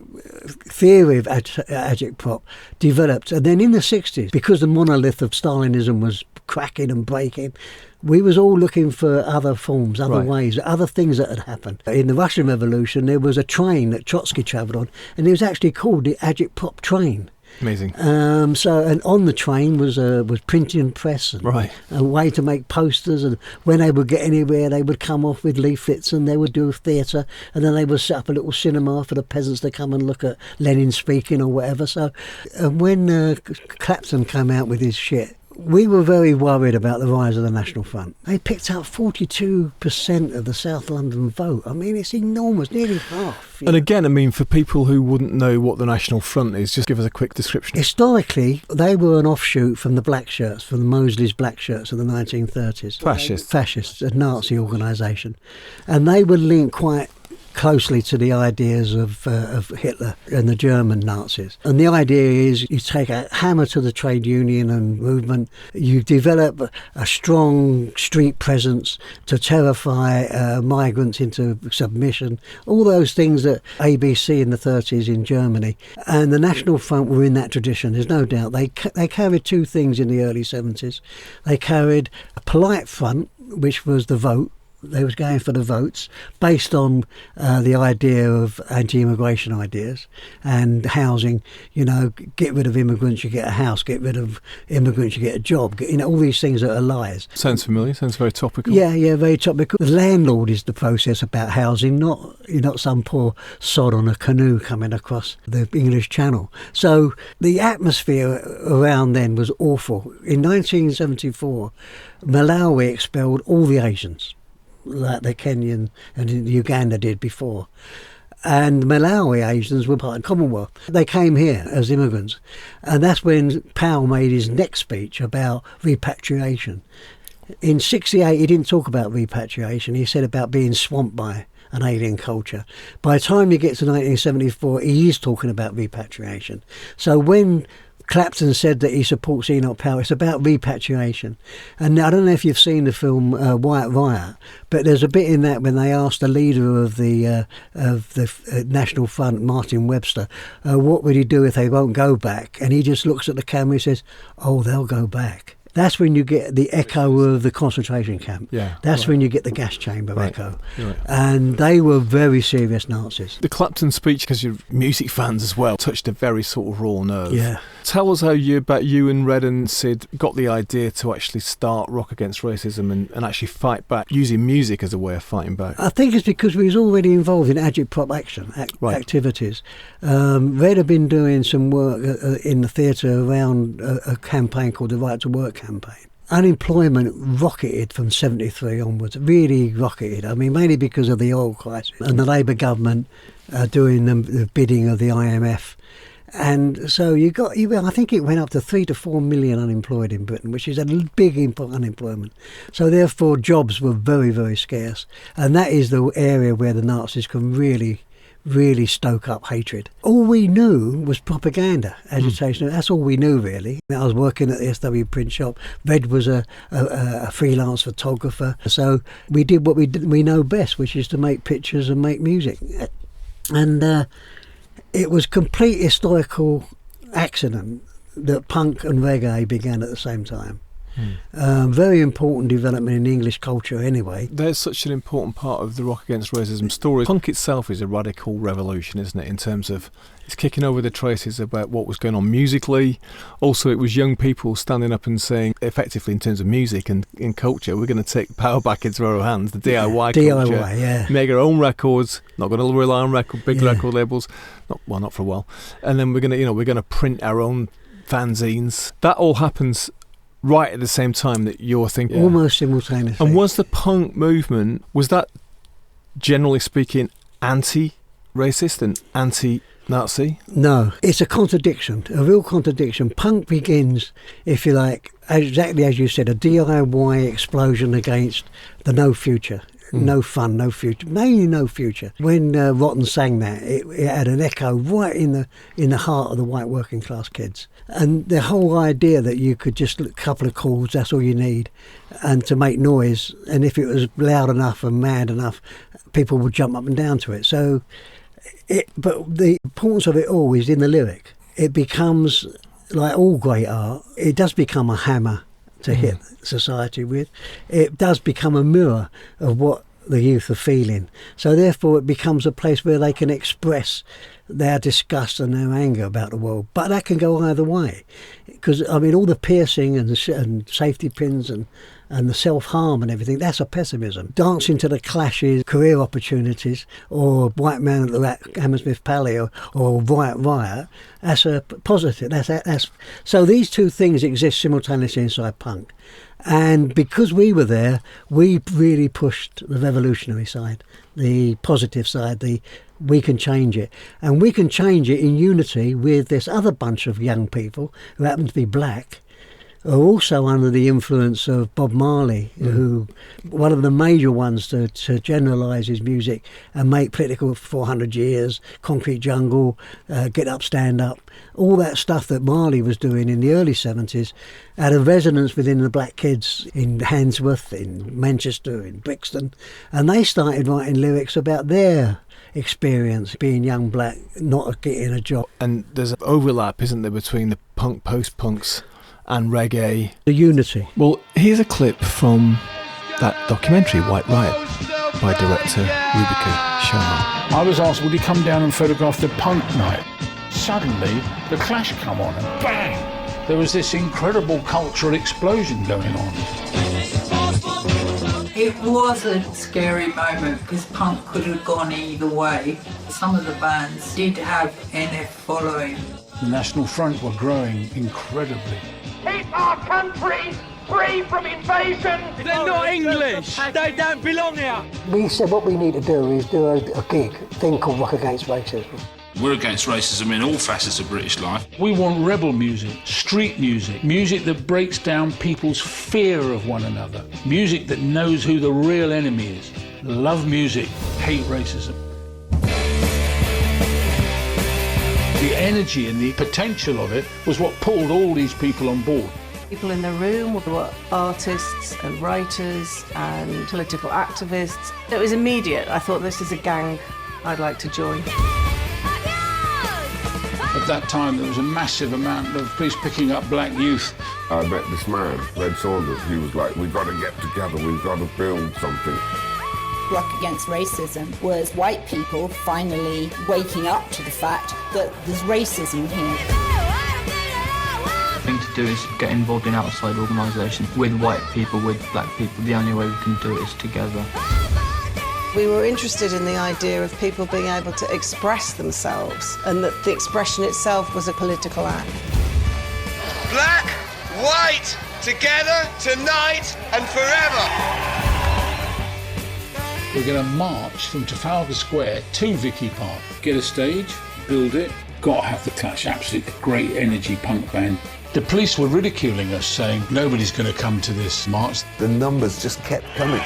B: theory of agitprop developed, and then in the 60s, because the monolith of Stalinism was cracking and breaking, we was all looking for other forms, other ways, other things that had happened. In the Russian Revolution, there was a train that Trotsky travelled on, and it was actually called the agitprop train.
A: Amazing.
B: And on the train was printing press and a way to make posters, and when they would get anywhere they would come off with leaflets and they would do theatre, and then they would set up a little cinema for the peasants to come and look at Lenin speaking or whatever. So when Clapton came out with his shit, we were very worried about the rise of the National Front. They picked up 42% of the South London vote. I mean, it's enormous, nearly half.
A: And again, I mean, for people who wouldn't know what the National Front is, just give us a quick description.
B: Historically, they were an offshoot from the Black Shirts, from the Mosley's Black Shirts of the 1930s. Fascists, a Nazi organisation. And they were linked quite closely to the ideas of Hitler and the German Nazis. And the idea is you take a hammer to the trade union and movement, you develop a strong street presence to terrify migrants into submission, all those things that ABC in the 30s in Germany. And the National Front were in that tradition, there's no doubt. They carried two things in the early 70s. They carried a polite front, which was the vote. They was going for the votes based on the idea of anti-immigration ideas and housing. You know, get rid of immigrants, you get a house. Get rid of immigrants, you get a job. You know, all these things that are lies.
A: Sounds familiar. Sounds very topical.
B: Yeah, very topical. The landlord is the process about housing, not some poor sod on a canoe coming across the English Channel. So the atmosphere around then was awful. In 1974, Malawi expelled all the Asians, like the Kenyan and Uganda did before. And Malawi Asians were part of the Commonwealth. They came here as immigrants. And that's when Powell made his next speech about repatriation. In 1968, he didn't talk about repatriation. He said about being swamped by an alien culture. By the time you get to 1974, he is talking about repatriation. So when Clapton said that he supports Enoch Powell, it's about repatriation. And I don't know if you've seen the film White Riot, but there's a bit in that when they asked the leader of the National Front, Martin Webster, what would he do if they won't go back? And he just looks at the camera and says, oh, they'll go back. That's when you get the echo of the concentration camp.
A: Yeah,
B: that's when you get the gas chamber echo. Right. And they were very serious Nazis.
A: The Clapton speech, because you're music fans as well, touched a very sort of raw nerve.
B: Yeah.
A: Tell us how you and Red and Sid got the idea to actually start Rock Against Racism and actually fight back, using music as a way of fighting back.
B: I think it's because we was already involved in agitprop action, activities. Red had been doing some work in the theatre around a campaign called the Right to Work campaign. Unemployment rocketed from 73 onwards, really rocketed. I mean, mainly because of the oil crisis and the Labour government doing the bidding of the IMF. And so I think it went up to 3 to 4 million unemployed in Britain, which is a big unemployment. So therefore jobs were very, very scarce. And that is the area where the Nazis can really stoke up hatred. All we knew was propaganda, agitation. That's all we knew, really. I was working at the SW print shop. Red was a freelance photographer. So we did what we know best, which is to make pictures and make music. And it was complete historical accident that punk and reggae began at the same time. Very important development in English culture anyway.
A: There's such an important part of the Rock Against Racism story. Punk itself is a radical revolution, isn't it, in terms of it's kicking over the traces about what was going on musically. Also, it was young people standing up and saying, effectively in terms of music and in culture, we're going to take power back into our own hands, the DIY culture, make our own records, not going to rely on big record labels, not for a while, and then we're going to print our own fanzines. That all happens right at the same time that you're thinking?
B: Almost simultaneously.
A: And was the punk movement, was that generally speaking anti-racist and anti-Nazi?
B: No, it's a contradiction, a real contradiction. Punk begins, if you like, exactly as you said, a DIY explosion against the no future. No fun, no future, mainly no future. When Rotten sang that, it had an echo right in the heart of the white working class kids. And the whole idea that you could just a couple of chords, that's all you need, and to make noise, and if it was loud enough and mad enough, people would jump up and down to it. So, but the importance of it all is in the lyric. It becomes, like all great art, it does become a hammer to hit society with. It does become a mirror of what the youth are feeling. So therefore it becomes a place where they can express their disgust and their anger about the world. But that can go either way. Because, I mean, all the piercing and safety pins and the self-harm and everything, that's a pessimism. Dancing to the Clash's career opportunities, or White Man at the Hammersmith Pally, or Riot, that's a positive. That's so these two things exist simultaneously inside punk. And because we were there, we really pushed the revolutionary side, the positive side, we can change it. And we can change it in unity with this other bunch of young people who happen to be black, are also under the influence of Bob Marley, who one of the major ones to generalise his music and make political 400 years, Concrete Jungle, Get Up, Stand Up, all that stuff that Marley was doing in the early 70s had a resonance within the black kids in Handsworth, in Manchester, in Brixton, and they started writing lyrics about their experience being young black, not getting a job.
A: And there's an overlap, isn't there, between the punk, post-punks and reggae.
B: The unity.
A: Well, here's a clip from that documentary, White Riot, by director Rubika Sharma.
C: I was asked, would he come down and photograph the punk night? Suddenly, the Clash come on and bang! There was this incredible cultural explosion going on.
D: It was a scary moment because punk could have gone either way. Some of the bands did have NF following.
C: The National Front were growing incredibly.
E: Keep our country free from invasion!
F: They're not English! They don't belong here!
B: We said what we need to do is do a thing called Rock Against Racism.
G: We're against racism in all facets of British life.
C: We want rebel music, street music, music that breaks down people's fear of one another, music that knows who the real enemy is. Love music, hate racism. The energy and the potential of it was what pulled all these people on board.
H: People in the room were artists and writers and political activists. It was immediate. I thought, this is a gang I'd like to join.
C: At that time, there was a massive amount of police picking up black youth.
I: I met this man, Red Saunders. He was like, we've got to get together, we've got to build something.
J: Rock Against Racism was white people finally waking up to the fact that there's racism here.
K: The thing to do is get involved in outside organisations with white people, with black people. The only way we can do it is together.
H: We were interested in the idea of people being able to express themselves and that the expression itself was a political act.
E: Black, white, together, tonight and forever.
C: We're going to march from Trafalgar Square to Vicky Park. Get a stage, build it, got to have the Clash, absolutely great energy punk band. The police were ridiculing us, saying nobody's going to come to this march.
I: The numbers just kept coming.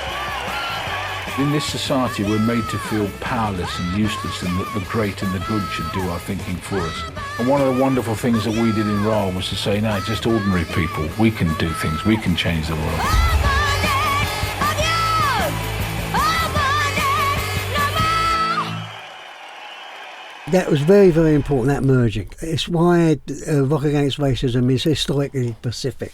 C: In this society, we're made to feel powerless and useless, and that the great and the good should do our thinking for us. And one of the wonderful things that we did in Rome was to say, no, just ordinary people, we can do things, we can change the world.
B: That was very, very important, that merging. It's why Rock Against Racism is historically Pacific.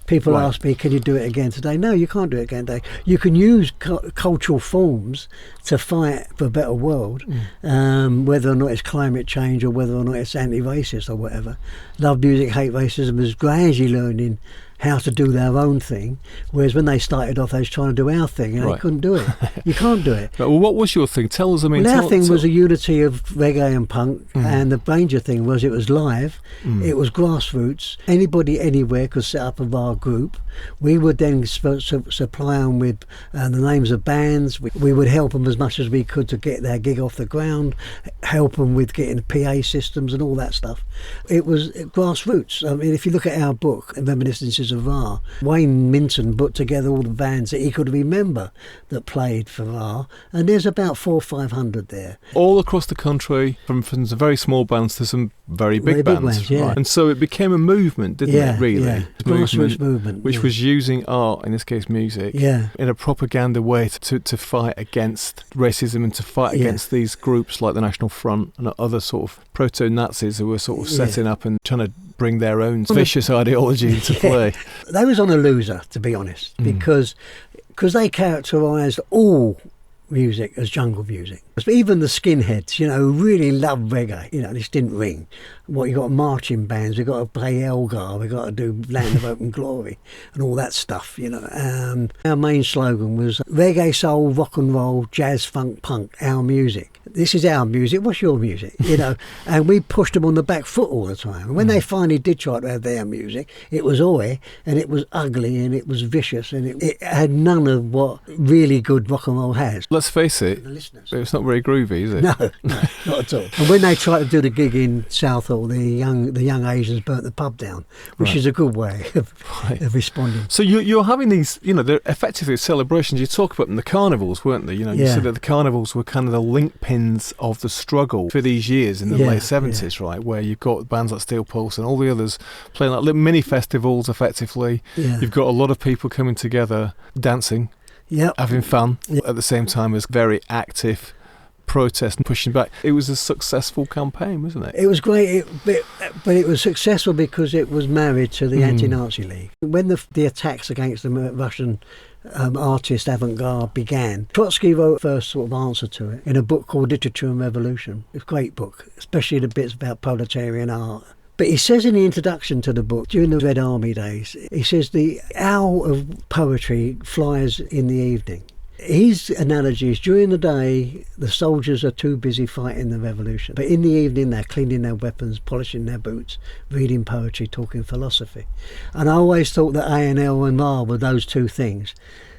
B: People ask me, can you do it again today? No, you can't do it again today. You can use cultural forms to fight for a better world, whether or not it's climate change or whether or not it's anti-racist or whatever. Love music, hate racism is gradually learning how to do their own thing, whereas when they started off, they was trying to do our thing, and they couldn't do it. You can't do it.
A: Well, what was your thing? Tell us. I mean,
B: our thing was a unity of reggae and punk, and the Ranger thing was it was live, it was grassroots. Anybody anywhere could set up a VAR group. We would then supply them with the names of bands. We would help them as much as we could to get their gig off the ground, help them with getting PA systems and all that stuff. It was grassroots. I mean, if you look at our book, Reminiscences of VAR, Wayne Minton put together all the bands that he could remember that played for VAR, and there's about 400 or 500 there.
A: All across the country, from some very small bands to some very big bands.
B: Yeah.
A: Right. And so it became a movement, didn't it, really?
B: Yeah, grassroots movement.
A: Which was using art, in this case music, in a propaganda way to fight against racism and to fight against these groups like the National Front and other sort of proto-Nazis who were sort of setting up and trying to bring their own vicious ideology into play.
B: They was on a loser, to be honest, because they characterised all music as jungle music. Even the skinheads, really loved reggae. This didn't ring. You got marching bands, we got to play Elgar, we got to do Land of Open Glory and all that stuff, Our main slogan was reggae, soul, rock and roll, jazz, funk, punk, our music. This is our music, what's your music? And we pushed them on the back foot all the time. And when they finally did try to have their music, it was oi, and it was ugly, and it was vicious, and it had none of what really good rock and roll has.
A: Let's face it, it's not very groovy, is it?
B: No, not at all. And when they tried to do the gig in Southall, the young Asians burnt the pub down, which is a good way of responding.
A: So you're having these, they're effectively celebrations. You talk about them, the carnivals, weren't they? You said that the carnivals were kind of the link pins of the struggle for these years in the late 70s, right? Where you've got bands like Steel Pulse and all the others playing like little mini festivals, effectively. Yeah. You've got a lot of people coming together, dancing, having fun, at the same time as very active protest and pushing back. It was a successful campaign, wasn't it?
B: It was great, but it was successful because it was married to the Anti-Nazi League. When the attacks against the Russian artist avant-garde began, Trotsky wrote the first sort of answer to it in a book called Literature and Revolution. It's a great book, especially the bits about proletarian art. But he says in the introduction to the book, during the Red Army days, he says the owl of poetry flies in the evening. His analogy is during the day, the soldiers are too busy fighting the revolution. But in the evening, they're cleaning their weapons, polishing their boots, reading poetry, talking philosophy. And I always thought that A&L and VAR were those two things.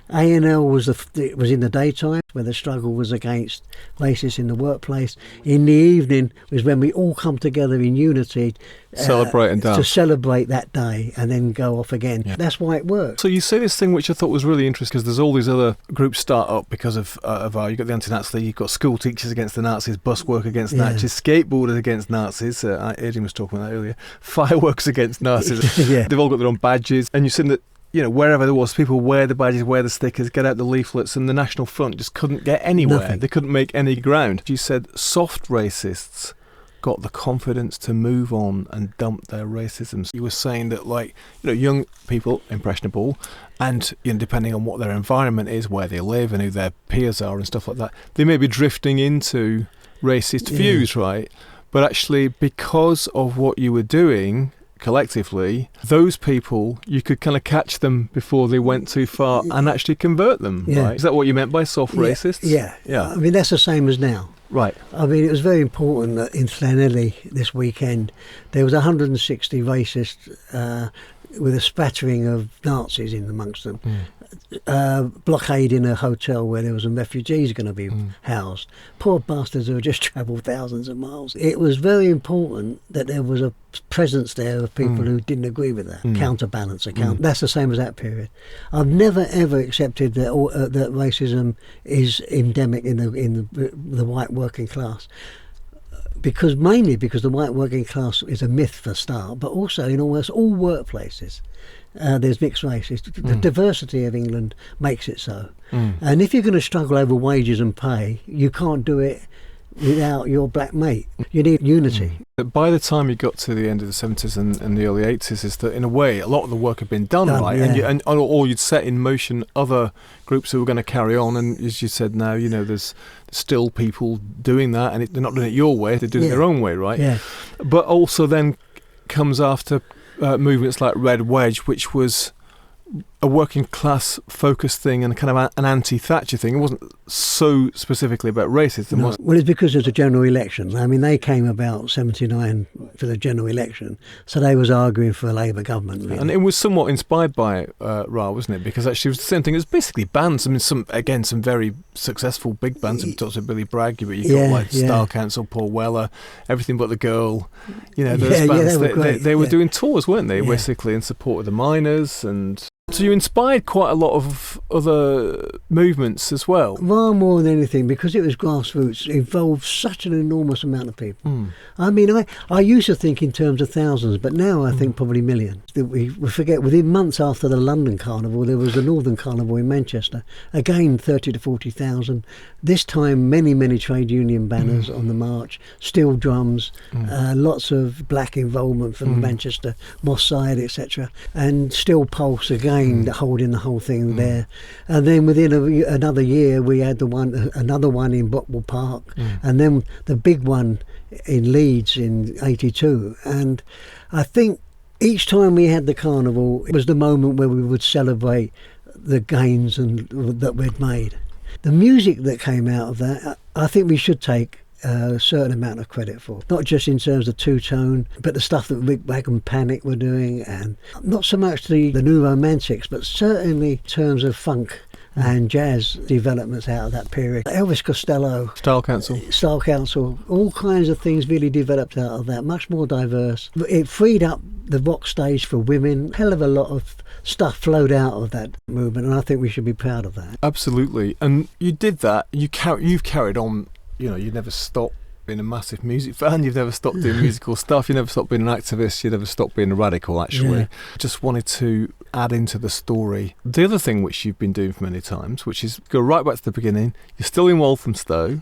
B: A&L was in the daytime, where the struggle was against racists in the workplace. In the evening was when we all come together in unity
A: celebrate and dance.
B: To celebrate that day and then go off again. Yeah. That's why it works.
A: So you say this thing which I thought was really interesting, because there's all these other groups start up because of you've got the Anti-Nazi League, you've got school teachers against the Nazis, bus work against Nazis, skateboarders against Nazis, Adrian was talking about that earlier, fireworks against Nazis. They've all got their own badges, and you're saying that wherever there was, people wear the badges, wear the stickers, get out the leaflets, and the National Front just couldn't get anywhere.
B: Nothing.
A: They couldn't make any ground. You said soft racists got the confidence to move on and dump their racism. You were saying that, young people, impressionable, and depending on what their environment is, where they live and who their peers are and stuff like that, they may be drifting into racist views, right? But actually, because of what you were doing collectively, those people, you could kind of catch them before they went too far and actually convert them, right? Is that what you meant by soft racists?
B: Yeah. I mean, that's the same as now.
A: Right.
B: I mean, it was very important that in Llanelli this weekend, there was 160 racists with a spattering of Nazis in amongst them. Blockading a hotel where there was some refugees going to be housed. Poor bastards who had just travelled thousands of miles. It was very important that there was a presence there of people who didn't agree with that. Counterbalance account. That's the same as that period. I've never ever accepted that that racism is endemic in the white working class. Mainly because the white working class is a myth for a start, but also in almost all workplaces there's mixed races. The diversity of England makes it so. And if you're going to struggle over wages and pay, you can't do it without your black mate. You need unity.
A: By the time you got to the end of the 70s and the early 80s, is that in a way a lot of the work had been done, right? Yeah. Or you'd set in motion other groups who were going to carry on, and as you said now, there's still people doing that, and they're not doing it your way, they're doing it their own way, right? Yeah. But also then comes after movements like Red Wedge, which was a working class focused thing and kind of an anti-Thatcher thing. It wasn't so specifically about racism.
B: No. Well, it's because of the general election. I mean, they came about 79 for the general election, so they was arguing for a Labour government. Really.
A: And it was somewhat inspired by Ra, wasn't it? Because actually it was the same thing. It was basically bands. I mean, some very successful big bands. We talked about Billy Bragg, but you got like Style Council, Paul Weller, Everything But the Girl. You know, those bands. They were doing tours, weren't they? Basically in support of the miners. And so you inspired quite a lot of other movements as well.
B: Far more than anything, because it was grassroots, it involved such an enormous amount of people. I mean, I used to think in terms of thousands, but now I think probably millions. We forget, within months after the London Carnival, there was the Northern Carnival in Manchester. Again, 30 to 40,000. This time, many trade union banners on the march, steel drums, lots of black involvement from Manchester, Moss Side, etc. And Still Pulse again, holding the whole thing there. And then within another year, we had another one in Botwell Park, and then the big one in Leeds in 82. And I think each time we had the carnival, it was the moment where we would celebrate the gains that we'd made. The music that came out of that, I think we should take a certain amount of credit for, not just in terms of two-tone, but the stuff that Rick Wag and Panic were doing, and not so much the New Romantics, but certainly in terms of funk and jazz developments out of that period. Elvis Costello, Style Council, all kinds of things really developed out of that, much more diverse. It freed up the rock stage for women. Hell of a lot of stuff flowed out of that movement, and I think we should be proud of that.
A: Absolutely. And you did that, you've carried on. You know, you never stopped being a massive music fan, you've never stopped doing musical stuff, you never stopped being an activist, you never stopped being a radical, actually. Just wanted to add into the story the other thing which you've been doing for many times, which is go right back to the beginning. You're still in Walthamstow,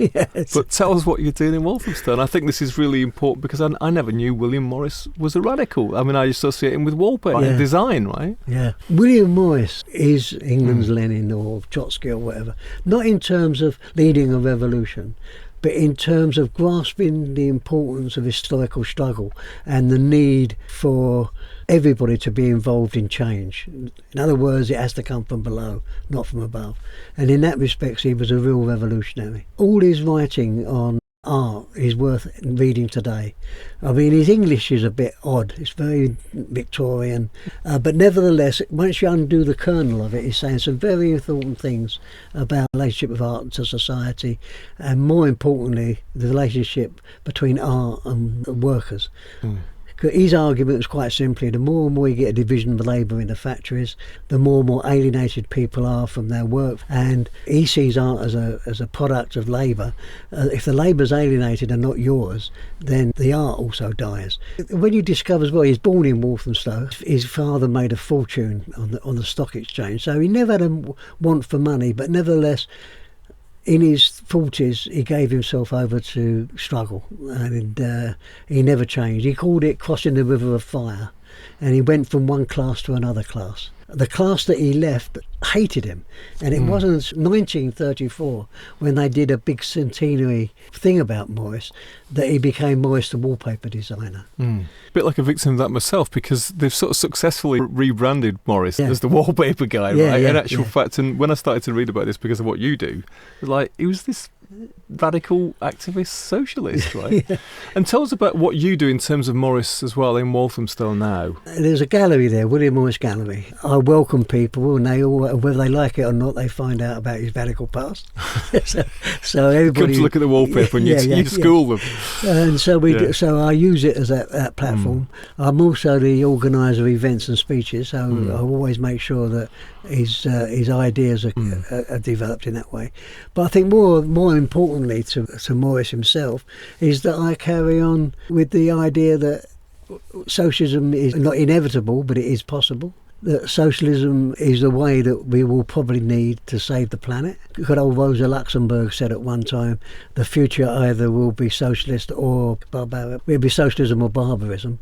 A: but tell us what you're doing in Walthamstow. And I think this is really important, because I never knew William Morris was a radical. I mean, I associate him with wallpaper and design, right? Yeah.
B: William Morris is England's Lenin or Trotsky or whatever, not in terms of leading a revolution, but in terms of grasping the importance of historical struggle and the need for everybody to be involved in change. In other words, it has to come from below, not from above. And in that respect, he was a real revolutionary. All his writing on art is worth reading today. I mean, his English is a bit odd, it's very Victorian, but nevertheless, once you undo the kernel of it, he's saying some very important things about the relationship of art to society, and more importantly, the relationship between art and workers. His argument was quite simply, the more and more you get a division of labour in the factories, the more and more alienated people are from their work. And he sees art as a product of labour. If the labour's alienated and not yours, then the art also dies. When you discover as well, he's born in Walthamstow. His father made a fortune on the stock exchange, so he never had a want for money, but nevertheless, in his 40s, he gave himself over to struggle, and he never changed. He called it crossing the river of fire, and he went from one class to another class. The class that he left hated him, and it wasn't 1934 when they did a big centenary thing about Morris that he became Morris the wallpaper designer.
A: A bit like a victim of that myself, because they've sort of successfully rebranded Morris as the wallpaper guy, right? In actual fact, and when I started to read about this because of what you do, it was like, he was this radical activist socialist, right? And tell us about what you do in terms of Morris as well in Walthamstow now.
B: There's a gallery there, William Morris Gallery. I welcome people, and they all, whether they like it or not, they find out about his radical past. so everybody
A: come to look at the wallpaper and you school them.
B: And so so I use it as that platform. I'm also the organiser of events and speeches, so I always make sure that his ideas are developed in that way. But I think more importantly to Morris himself is that I carry on with the idea that socialism is not inevitable, but it is possible. That socialism is the way that we will probably need to save the planet. Good old Rosa Luxemburg said at one time, the future either will be socialist or barbaric. Will be socialism or barbarism.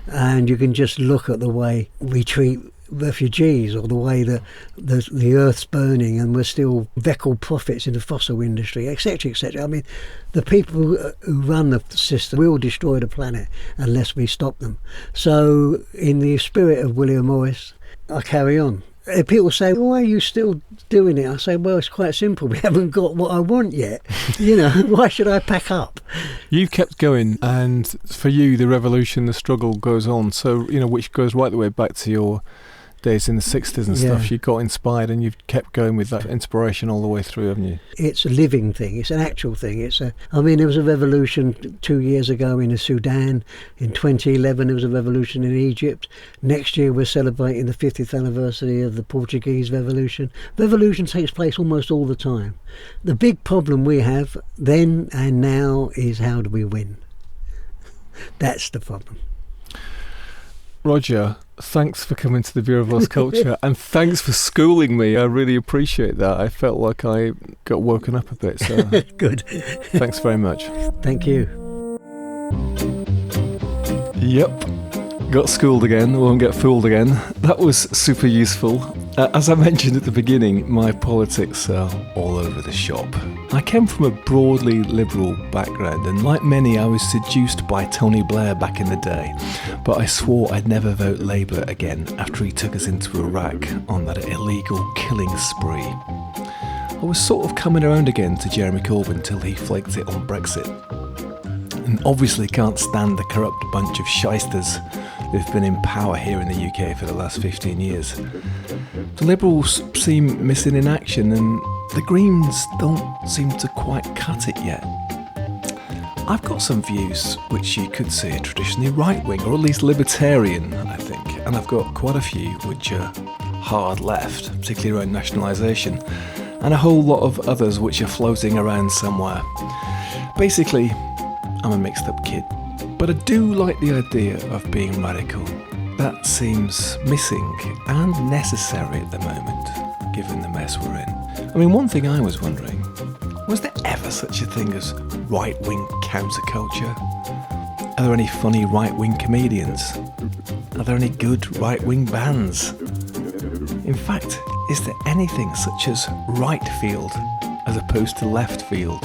B: And you can just look at the way we treat refugees, or the way that the earth's burning and we're still record profits in the fossil industry, etc., etc. I mean, the people who run the system will destroy the planet unless we stop them. So in the spirit of William Morris, I carry on. People say, why are you still doing it? I say, well, it's quite simple. We haven't got what I want yet. Why should I pack up?
A: You've kept going, and for you, the revolution, the struggle goes on. So, which goes right the way back to your days in the 60s and stuff. You got inspired and you've kept going with that inspiration all the way through, haven't you?
B: It's a living thing. It's an actual thing. There was a revolution 2 years ago in the Sudan. In 2011 there was a revolution in Egypt. Next year we're celebrating the 50th anniversary of the Portuguese Revolution. Revolution takes place almost all the time. The big problem we have then and now is, how do we win? That's the problem.
A: Roger, thanks for coming to the Bureau of Lost Culture, and thanks for schooling me. I really appreciate that. I felt like I got woken up a bit. So
B: good.
A: Thanks very much.
B: Thank you.
A: Yep. Got schooled again, won't get fooled again. That was super useful. As I mentioned at the beginning, my politics are all over the shop. I came from a broadly liberal background, and like many, I was seduced by Tony Blair back in the day. But I swore I'd never vote Labour again after he took us into Iraq on that illegal killing spree. I was sort of coming around again to Jeremy Corbyn till he flaked it on Brexit. And obviously can't stand the corrupt bunch of shysters who've been in power here in the UK for the last 15 years. The Liberals seem missing in action, and the Greens don't seem to quite cut it yet. I've got some views which you could say are traditionally right-wing, or at least libertarian, I think, and I've got quite a few which are hard left, particularly around nationalisation, and a whole lot of others which are floating around somewhere. Basically, I'm a mixed up kid, but I do like the idea of being radical. That seems missing and necessary at the moment, given the mess we're in. I mean, one thing I was wondering, was there ever such a thing as right-wing counterculture? Are there any funny right-wing comedians? Are there any good right-wing bands? In fact, is there anything such as right field as opposed to left field?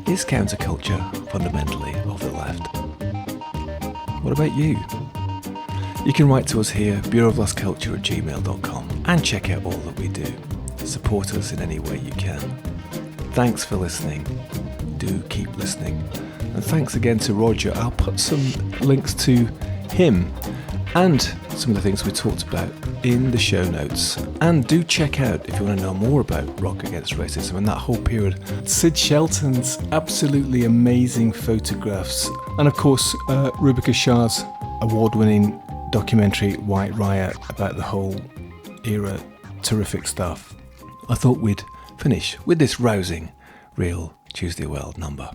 A: Is counterculture fundamentally of the left? What about you? You can write to us here, bureauoflostculture@gmail.com, and check out all that we do. Support us in any way you can. Thanks for listening. Do keep listening. And thanks again to Roger. I'll put some links to him and some of the things we talked about in the show notes. And do check out, if you want to know more about Rock Against Racism and that whole period, Sid Shelton's absolutely amazing photographs, and of course Rubika Shah's award-winning documentary White Riot about the whole era. Terrific stuff. I thought we'd finish with this rousing Real Tuesday World number.